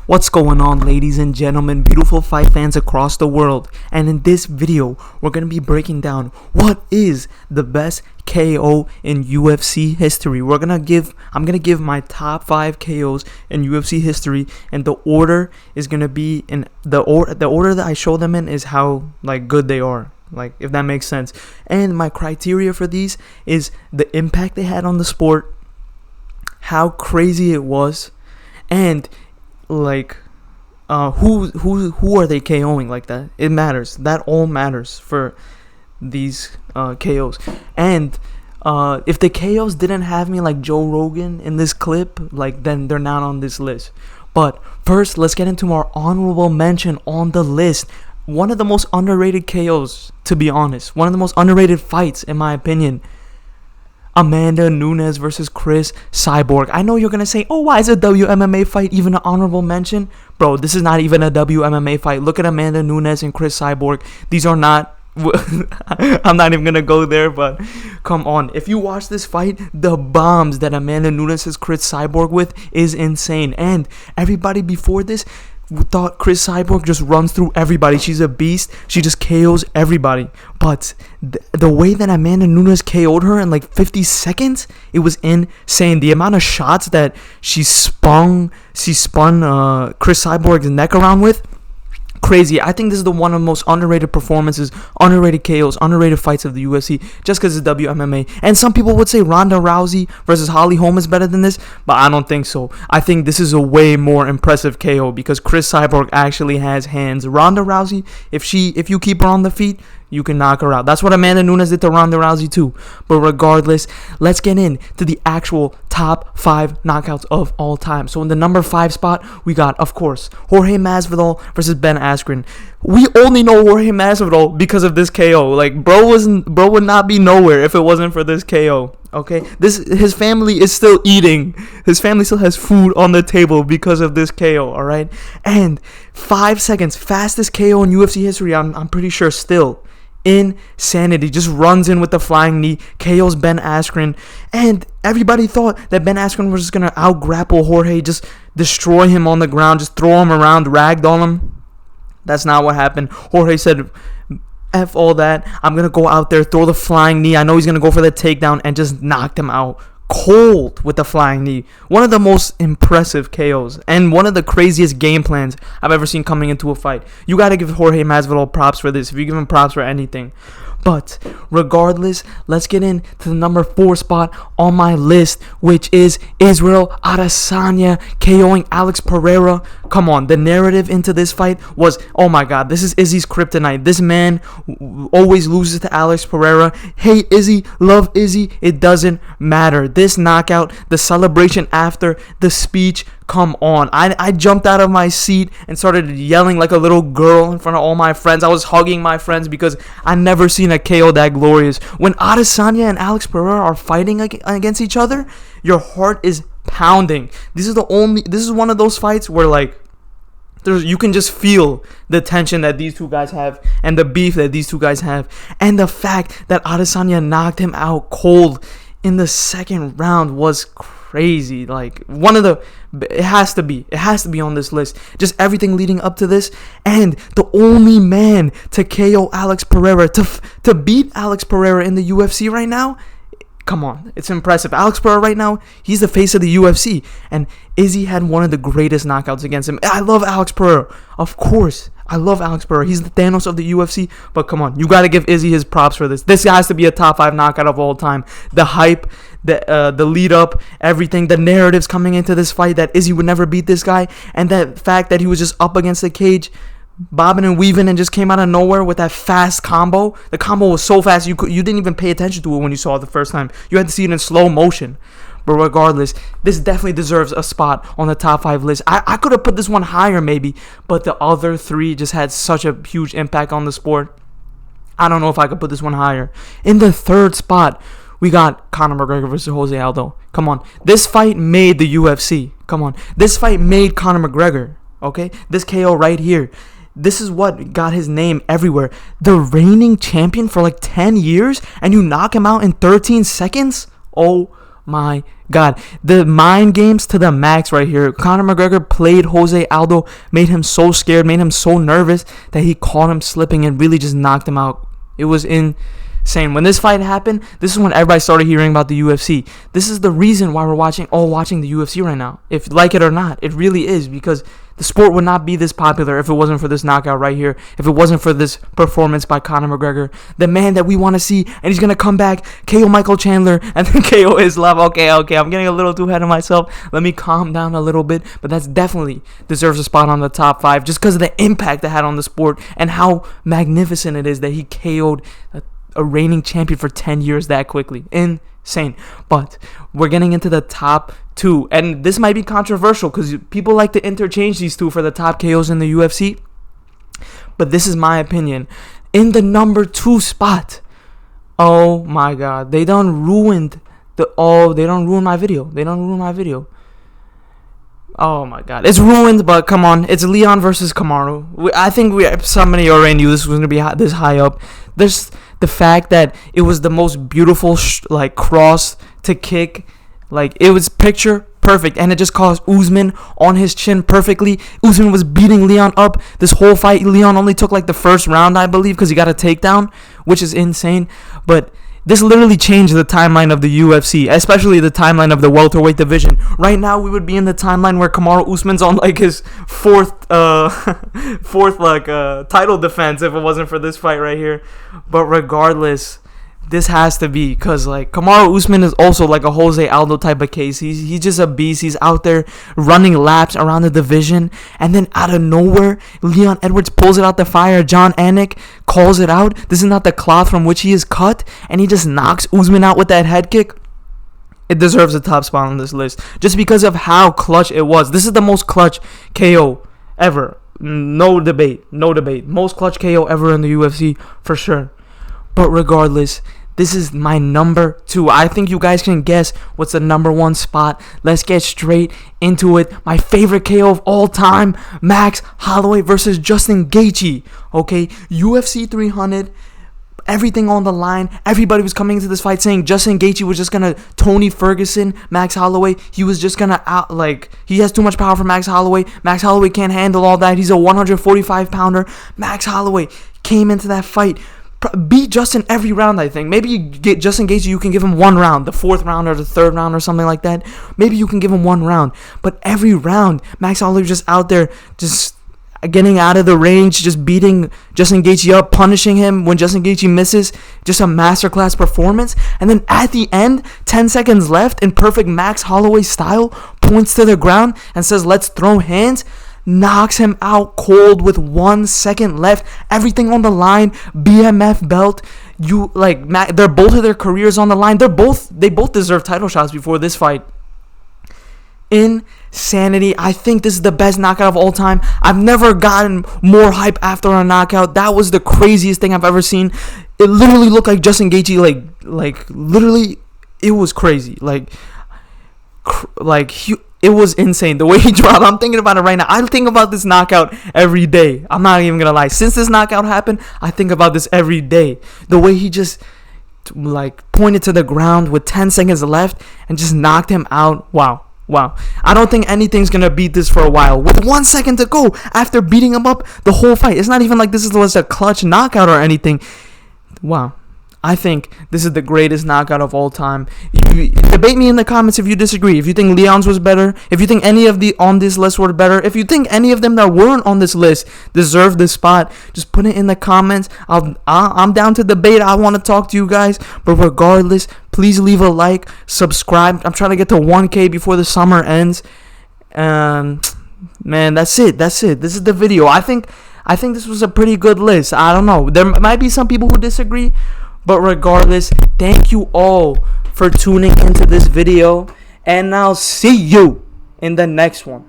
What's going on, ladies and gentlemen, beautiful fight fans across the world? And in this video, we're going to be breaking down what is the best KO in UFC history. I'm going to give my top 5 KOs in UFC history, and the order is going to be in the order that I show them in is how good they are. If that makes sense. And my criteria for these is the impact they had on the sport, how crazy it was, and who are they KOing like that? It matters. That all matters for these KOs. And if the KOs didn't have me like Joe Rogan in this clip, then they're not on this list. But first, let's get into our honorable mention on the list. One of the most underrated KOs, to be honest. One of the most underrated fights, in my opinion. Amanda Nunes versus Chris Cyborg. I know you're going to say, oh, why is a WMMA fight even an honorable mention? Bro, this is not even a WMMA fight. Look at Amanda Nunes and Chris Cyborg. These are not... I'm not even going to go there, but come on. If you watch this fight, the bombs that Amanda Nunes has Chris Cyborg with is insane. And everybody before this thought Chris Cyborg just runs through everybody. She's a beast. She just KOs everybody. But the way that Amanda Nunes KO'd her in 50 seconds, it was insane. The amount of shots that she spun Chris Cyborg's neck around with, crazy. I think this is one of the most underrated performances, underrated KOs, underrated fights of the UFC, just because it's WMMA. And some people would say Ronda Rousey versus Holly Holm is better than this, but I don't think so. I think this is a way more impressive KO because Chris Cyborg actually has hands. Ronda Rousey, if you keep her on the feet, you can knock her out. That's what Amanda Nunes did to Ronda Rousey too. But regardless, let's get into the actual top 5 knockouts of all time. So in the number 5 spot, we got, of course, Jorge Masvidal versus Ben Askren. We only know Jorge Masvidal because of this KO. Bro would not be nowhere if it wasn't for this KO. Okay, his family is still eating. His family still has food on the table because of this KO. All right, and 5 seconds, fastest KO in UFC history. I'm pretty sure still. Insanity. Just runs in with the flying knee, KOs Ben Askren, and everybody thought that Ben Askren was just gonna out grapple Jorge, just destroy him on the ground, just throw him around, ragdoll him. That's not what happened. Jorge said, F all that, I'm gonna go out there, throw the flying knee. I know he's gonna go for the takedown, and just knocked him out cold with the flying knee. One of the most impressive KOs and one of the craziest game plans I've ever seen coming into a fight. You got to give Jorge Masvidal props for this if you give him props for anything. But regardless, let's get into the number 4 spot on my list, which is Israel Adesanya KOing Alex Pereira. Come on, the narrative into this fight was, oh my God, this is Izzy's kryptonite. This man always loses to Alex Pereira. Hate Izzy, love Izzy, it doesn't matter. This knockout, the celebration after, the speech, come on. I jumped out of my seat and started yelling like a little girl in front of all my friends. I was hugging my friends because I never seen a KO that glorious. When Adesanya and Alex Pereira are fighting against each other, your heart is pounding. This is one of those fights where you can just feel the tension that these two guys have and the beef that these two guys have. And the fact that Adesanya knocked him out cold in the second round was crazy. It has to be on this list. Just everything leading up to this, and the only man to KO Alex Pereira, to beat Alex Pereira in the UFC right now. Come on, it's impressive. Alex Pereira right now, he's the face of the UFC, and Izzy had one of the greatest knockouts against him. I love Alex Pereira, of course. I love Alex Pereira. He's the Thanos of the UFC. But come on, you got to give Izzy his props for this. This has to be a top 5 knockout of all time. The hype, the lead up, everything, the narratives coming into this fight that Izzy would never beat this guy, and that fact that he was just up against the cage, bobbing and weaving, and just came out of nowhere with that fast combo. The combo was so fast you didn't even pay attention to it when you saw it the first time. You had to see it in slow motion. But regardless, this definitely deserves a spot on the top 5 list. I could have put this one higher maybe, but the other 3 just had such a huge impact on the sport. I don't know if I could put this one higher. In the 3rd spot, we got Conor McGregor versus Jose Aldo. Come on. This fight made the UFC. Come on. This fight made Conor McGregor. Okay? This KO right here. This is what got his name everywhere. The reigning champion for 10 years, and you knock him out in 13 seconds? Oh my God. The mind games to the max right here. Conor McGregor played Jose Aldo, made him so scared, made him so nervous that he caught him slipping and really just knocked him out. It was insane. When this fight happened, this is when everybody started hearing about the UFC. This is the reason why we're watching the UFC right now. If you like it or not, it really is, because the sport would not be this popular if it wasn't for this knockout right here. If it wasn't for this performance by Conor McGregor, the man that we want to see, and he's gonna come back, KO Michael Chandler, and then KO Islam. Okay, I'm getting a little too ahead of myself. Let me calm down a little bit. But that's definitely deserves a spot on the top 5 just because of the impact it had on the sport and how magnificent it is that he KO'd a reigning champion for 10 years that quickly. Insane. But we're getting into the top 2, and this might be controversial because people like to interchange these two for the top KOs in the UFC, but this is my opinion. In the number 2 spot, oh my God, they done ruined my video. Oh my God, it's ruined. But come on, it's Leon versus Kamaru. I think somebody already knew this was gonna be this high up. There's the fact that it was the most beautiful cross to kick. Like, it was picture perfect, and it just caused Usman on his chin perfectly. Usman was beating Leon up this whole fight. Leon only took the first round, I believe, because he got a takedown, which is insane. But this literally changed the timeline of the UFC, especially the timeline of the welterweight division. Right now, we would be in the timeline where Kamaru Usman's on his fourth title defense if it wasn't for this fight right here. But regardless, this has to be because Kamaru Usman is also a Jose Aldo type of case. He's just a beast. He's out there running laps around the division, and then out of nowhere, Leon Edwards pulls it out the fire. John Anik calls it out. This is not the cloth from which he is cut, and he just knocks Usman out with that head kick. It deserves a top spot on this list just because of how clutch it was. This is the most clutch KO ever. No debate. Most clutch KO ever in the UFC for sure. But regardless, this is my number 2. I think you guys can guess what's the number 1 spot. Let's get straight into it. My favorite KO of all time, Max Holloway versus Justin Gaethje. Okay, UFC 300, everything on the line. Everybody was coming into this fight saying Justin Gaethje was just gonna Tony Ferguson Max Holloway. He was just gonna he has too much power for Max Holloway. Max Holloway can't handle all that. He's a 145 pounder. Max Holloway came into that fight, beat Justin every round. I think maybe you get Justin Gaethje, you can give him 1 round, the 4th round or the 3rd round or something like that. Maybe you can give him 1 round, but every round Max Holloway was just out there just getting out of the range, just beating Justin Gaethje up, punishing him when Justin Gaethje misses. Just a masterclass performance. And then at the end, 10 seconds left, in perfect Max Holloway style, points to the ground and says, "Let's throw hands." Knocks him out cold with 1 second left. Everything on the line. BMF belt. They're both of their careers on the line. They both deserve title shots before this fight. Insanity. I think this is the best knockout of all time. I've never gotten more hype after a knockout. That was the craziest thing I've ever seen. It literally looked like Justin Gaethje. Literally, it was crazy. It was insane the way he dropped. I'm thinking about it right now. I think about this knockout every day. I'm not even gonna lie. Since this knockout happened, I think about this every day. The way he just pointed to the ground with 10 seconds left and just knocked him out. Wow. I don't think anything's gonna beat this for a while. With 1 second to go after beating him up the whole fight. It's not even like this was a clutch knockout or anything. Wow. I think this is the greatest knockout of all time. You debate me in the comments if you disagree. If you think Leon's was better, if you think any of the on this list were better, if you think any of them that weren't on this list deserve this spot, just put it in the comments. I'm down to debate. I want to talk to you guys. But regardless, please leave a like, subscribe. I'm trying to get to 1K before the summer ends. Man, that's it. This is the video. I think this was a pretty good list. I don't know. There might be some people who disagree. But regardless, thank you all for tuning into this video, and I'll see you in the next one.